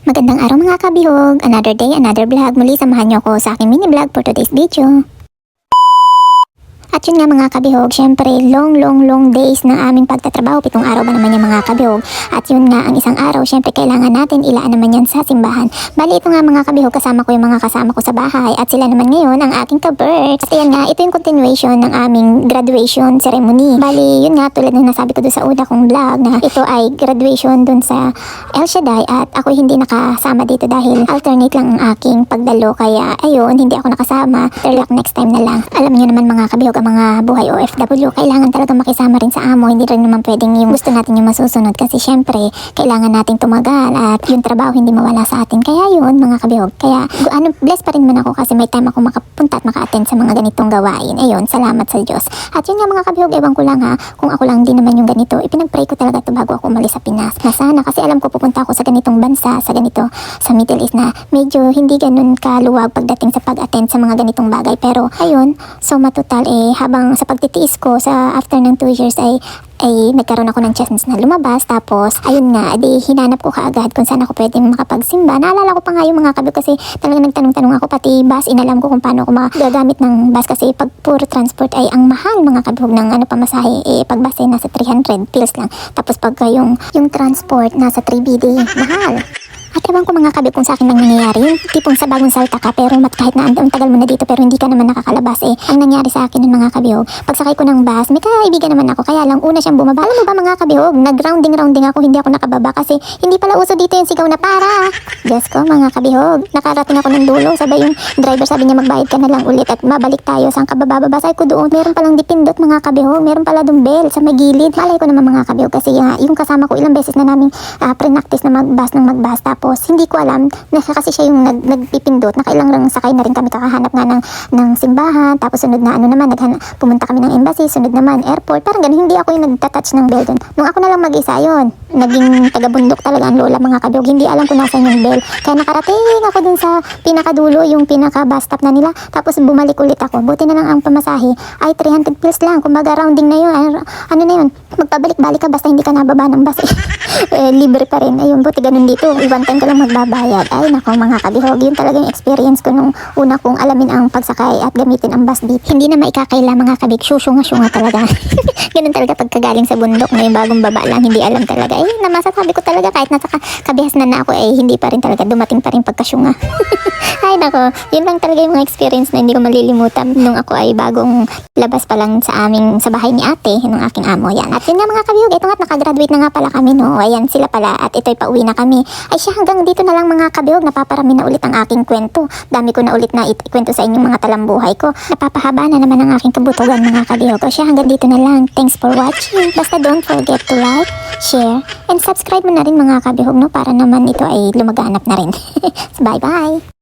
Magandang araw mga kabihog, another day, another vlog. Muli samahan niyo ako sa aking mini vlog for today's video. At yun nga mga kabihog, syempre long days ng aming pagtatrabaho. 7 araw ba naman yung mga kabihog. At yun nga, ang isang araw, syempre kailangan natin ilaan naman yan sa simbahan. Bali ito nga mga kabihog, kasama ko yung mga kasama ko sa bahay. At sila naman ngayon ang aking ka-birds. At yan nga, ito yung continuation ng aming graduation ceremony. Bali yun nga, tulad ng nasabi ko doon sa una kong vlog na ito ay graduation doon sa El Shaddai. At ako hindi nakasama dito dahil alternate lang ang aking pagdalo. Kaya ayun, hindi ako nakasama. Pero next time na lang. Alam niyo naman mga kabihog, mga buhay OFW, kailangan talaga makisama rin sa amo. Hindi rin naman pwedeng yung gusto natin yung masusunod kasi syempre, kailangan nating tumagal at yung trabaho hindi mawala sa atin. Kaya yun, mga kabihog. Kaya, blessed pa rin man ako kasi may time ako makapunta at maka-attend sa mga ganitong gawain. Ayun, salamat sa Diyos. At yun nga mga kabihog, ewan ko lang ha, kung ako lang din naman yung ganito, ipinag-pray ko talaga ito bago ako umalis sa Pinas. Na sana, kasi alam ko pupunta ako sa ganitong bansa, sa ganito, sa Middle East na medyo hindi ganun kaluwag pagdating sa pag-attend sa mga ganitong bagay. Pero, ayun, so matutal habang sa pagtitiis ko sa after ng 2 years ay nagkaroon ako ng chance na lumabas. Tapos ayun nga, hinanap ko kaagad kung saan ako pwede makapagsimba. Naalala ko pa nga yung mga kabihog kasi talagang nagtanong-tanong ako, pati bus, inalam ko kung paano ako magagamit ng bus kasi pag puro transport ay ang mahal mga kabihog ng pamasahe. Pag bus ay nasa 300 pills lang. Tapos pagka yung transport nasa 3BD, mahal. At ewan ko mga kabihog kung sa akin lang nangyayari. Yung tipong sa bagong salta ka pero kahit na ang tagal mo na dito pero hindi ka naman nakakalabas Ang nangyari sa akin ng mga kabihog, pagsakay ko ng bus, may kaibigan naman ako. Kaya lang una siyang bumaba. Alam mo ba mga kabihog, nag-rounding ako, hindi ako nakababa kasi hindi pala uso dito yung sigaw na para. Diyos ko mga kabihog, nakarating ako ng dulo. Sabay yung driver sabi niya magbayad ka na lang ulit at mabalik tayo. Saan ka bababa? Sabi ko doon, meron palang dipindot mga kabihog. Meron pala doon bell sa may gilid. Malay ko naman mga kabihog kasi yung kasama ko ilang beses na namin pre-practice na magbas. Tapos hindi ko alam na kasi siya yung nagpipindot. Nakailang lang sakay na rin kami kakahanap nga ng simbahan. Tapos sunod na pumunta kami ng embassy. Sunod naman airport. Parang ganun, hindi ako yung nagtatouch ng bell doon. Nung ako na lang mag-isa yun, naging taga-bundok talaga ang lola mga kabihog. Hindi alam kung nasan yung bell. Kaya nakarating ako dun sa pinakadulo, yung pinaka-bus stop na nila. Tapos bumalik ulit ako. Buti na lang ang pamasahe ay 300 plus lang. Kumbaga rounding na yun. Ano na yun? Magpabalik-balik ka basta hindi ka nababa ng bus libre pa rin. Ayun, buti ganun dito. One time ka lang magbabayad. Ay nako mga kabihog, yun talagang experience ko nung una kong alamin ang pagsakay at gamitin ang bus dito. Hindi na maikakaila mga kabig. Syunga talaga. Ganun talaga pagkagaling sa bundok na yung bagong baba lang. Hindi alam talaga. Namasasabi ko talaga kahit nasa kabihasnan na ako hindi pa rin talaga. Dumating pa rin pagkasyunga. Ay nako, yun lang talaga yung mga experience na hindi ko malilimutan nung ako ay bagong labas pa lang sa bahay ni ate, nung aking amo. Yan. At yun nga mga kabihog, ito nga nakagraduate na nga pala kami no. Ayan sila pala at ito'y pauwi na kami. Ay siya, hanggang dito na lang mga kabihog, napaparami na ulit ang aking kwento. Dami ko na ulit na ikwento sa inyong mga talambuhay ko. Napapahaba na naman ang aking kabutugan mga kabihog. O siya, hanggang dito na lang. Thanks for watching. Basta don't forget to like, share, and subscribe mo na rin mga kabihog no, para naman ito ay lumaganap na rin. Bye bye!